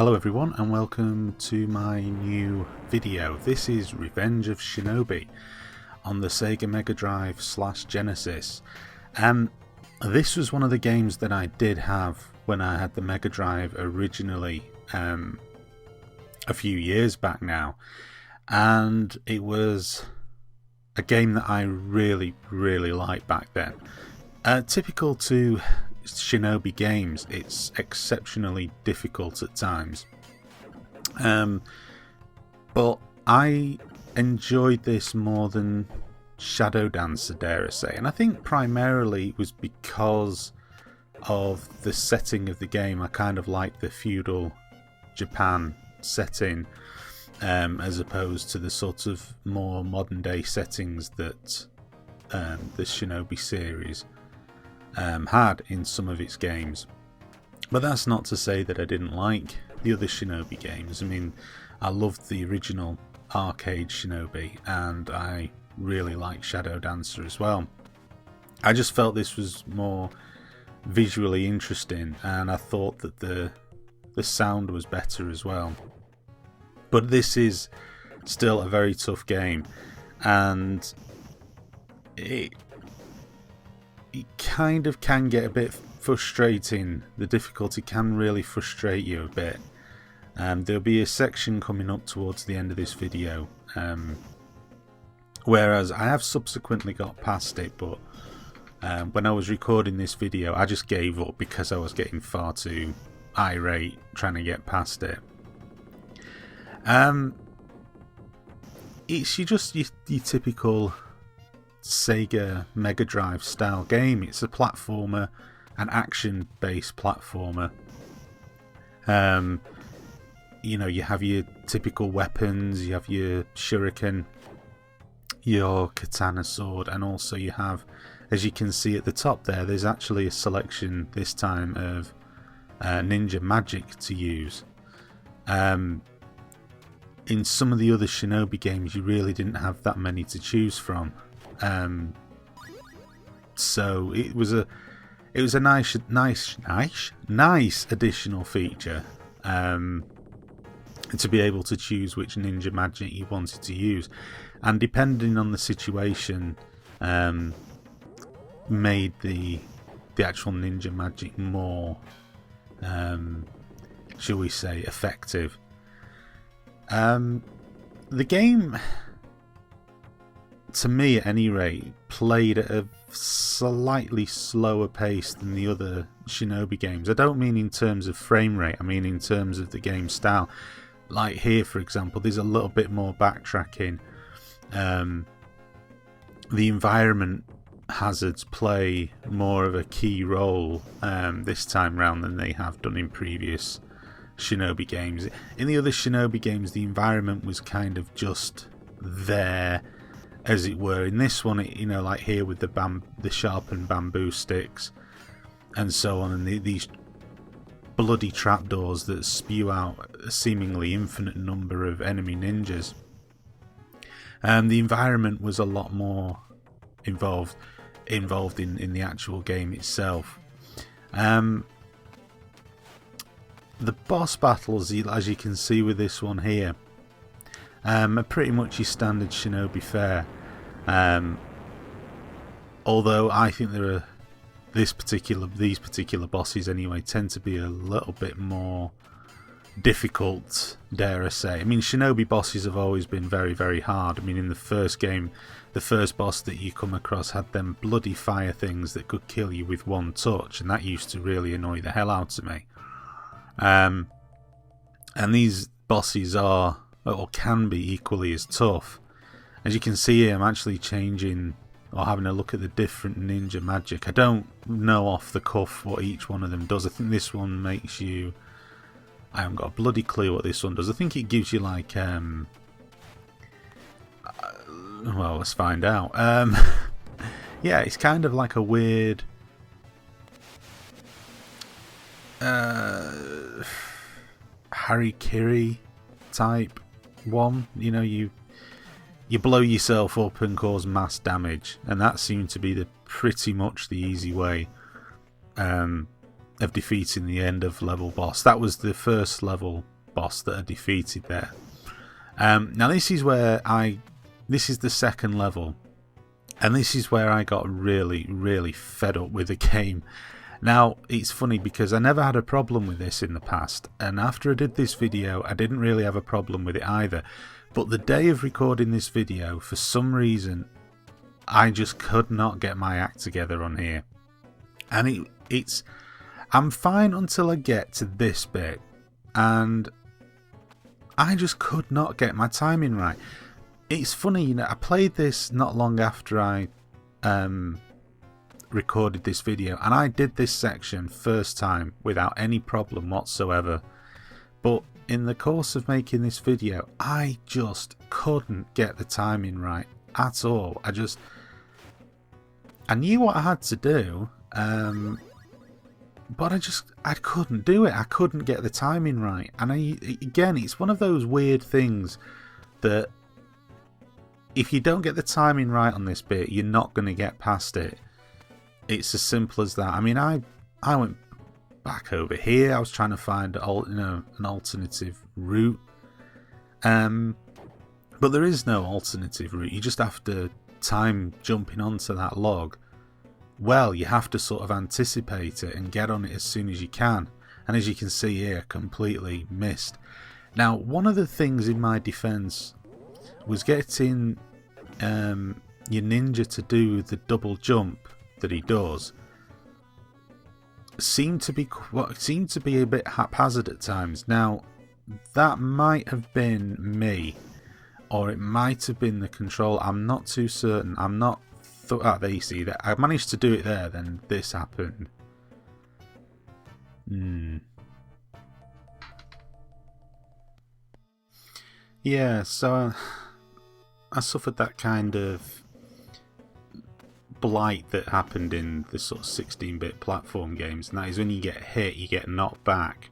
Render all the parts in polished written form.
Hello everyone and welcome to my new video. This is Revenge of Shinobi on the Sega Mega Drive / Genesis, and this was one of the games that I did have when I had the Mega Drive originally a few years back now, and it was a game that I really liked back then. Typical to Shinobi games, it's exceptionally difficult at times, but I enjoyed this more than Shadow Dancer, dare I say, and I think primarily it was because of the setting of the game. I kind of like the feudal Japan setting as opposed to the sort of more modern day settings that the Shinobi series had in some of its games. But that's not to say that I didn't like the other Shinobi games. I mean, I loved the original arcade Shinobi and I really like Shadow Dancer as well. I just felt this was more visually interesting and I thought that the sound was better as well. But this is still a very tough game, and it kind of can get a bit frustrating. The difficulty can really frustrate you a bit. There'll be a section coming up towards the end of this video, whereas I have subsequently got past it, but when I was recording this video I just gave up because I was getting far too irate trying to get past it. It's just your typical Sega Mega Drive style game. It's a platformer, an action based platformer. You know, you have your typical weapons, you have your shuriken, your katana sword, and also you have, as you can see at the top there's actually a selection this time of ninja magic to use. In some of the other Shinobi games you really didn't have that many to choose from. So it was a nice additional feature to be able to choose which ninja magic you wanted to use, and depending on the situation made the actual ninja magic more shall we say effective. The game, to me at any rate, played at a slightly slower pace than the other Shinobi games. I don't mean in terms of frame rate, I mean in terms of the game style. Like here, for example, there's a little bit more backtracking. The environment hazards play more of a key role this time round than they have done in previous Shinobi games. In the other Shinobi games the environment was kind of just there, as it were. In this one, you know, like here with the sharpened bamboo sticks and so on, and these bloody trapdoors that spew out a seemingly infinite number of enemy ninjas, the environment was a lot more involved in the actual game itself. The boss battles, as you can see with this one here, are pretty much your standard Shinobi fare. Although I think these particular bosses anyway tend to be a little bit more difficult, dare I say. I mean, Shinobi bosses have always been very hard. I mean, in the first game, the first boss that you come across had them bloody fire things that could kill you with one touch, and that used to really annoy the hell out of me. And these bosses are, or can be, equally as tough. As you can see here, I'm actually changing or having a look at the different ninja magic. I don't know off the cuff what each one of them does. I think this one makes you... I haven't got a bloody clue what this one does. I think it gives you like... well, let's find out. Yeah, it's kind of like a weird... Harikiri type one. You know, you blow yourself up and cause mass damage, and that seemed to be pretty much the easy way of defeating the end of level boss. That was the first level boss that I defeated there. Now this is where this is the second level, and this is where I got really fed up with the game. Now it's funny because I never had a problem with this in the past, and after I did this video I didn't really have a problem with it either, but the day of recording this video, for some reason I just could not get my act together on here, and I'm fine until I get to this bit, and I just could not get my timing right. It's funny, you know, I played this not long after I recorded this video, and I did this section first time without any problem whatsoever, but in the course of making this video I just couldn't get the timing right at all. I knew what I had to do, but I couldn't do it. I couldn't get the timing right, and again, it's one of those weird things that if you don't get the timing right on this bit, you're not going to get past it. It's as simple as that. I mean, I went back over here. I was trying to find an alternative route, but there is no alternative route. You just have to time jumping onto that log. Well, you have to sort of anticipate it and get on it as soon as you can. And as you can see here, completely missed. Now, one of the things in my defense was getting your ninja to do the double jump that he does. Seemed to be a bit haphazard at times. Now, that might have been me, or it might have been the control. I'm not too certain. I'm not. There you see that I managed to do it there. Then this happened. Yeah, so I suffered that kind of blight that happened in the sort of 16-bit platform games, and that is when you get hit, you get knocked back.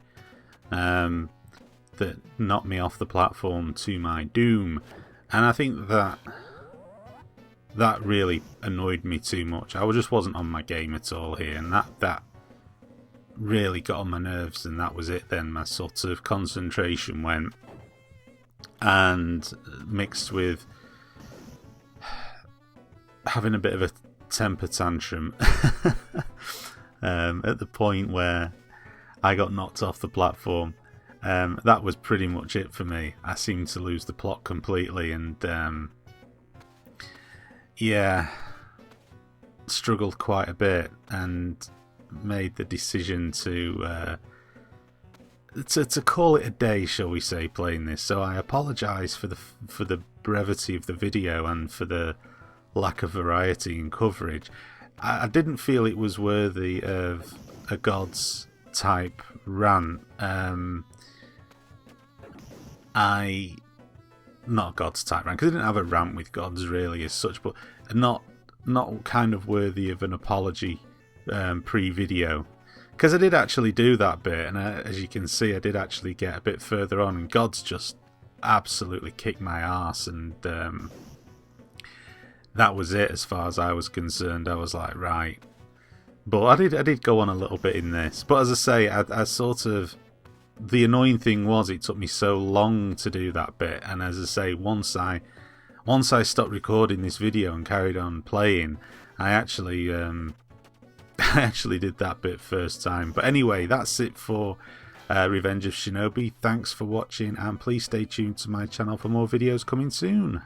That knocked me off the platform to my doom, and I think that really annoyed me too much. I just wasn't on my game at all here, and that really got on my nerves, and that was it then. My sort of concentration went, and mixed with having a bit of a temper tantrum at the point where I got knocked off the platform. That was pretty much it for me. I seemed to lose the plot completely, and yeah, struggled quite a bit and made the decision to call it a day, shall we say, playing this. So I apologise for the brevity of the video and for the lack of variety in coverage. I didn't feel it was worthy of a Gods type rant. Not Gods type rant, because I didn't have a rant with Gods really as such, but not kind of worthy of an apology pre-video. Because I did actually do that bit, and as you can see, I did actually get a bit further on, and Gods just absolutely kicked my arse, and that was it as far as I was concerned. I was like, right. But I did go on a little bit in this. But as I say, I sort of... The annoying thing was it took me so long to do that bit, and as I say, once I stopped recording this video and carried on playing, I actually did that bit first time. But anyway, that's it for Revenge of Shinobi. Thanks for watching, and please stay tuned to my channel for more videos coming soon.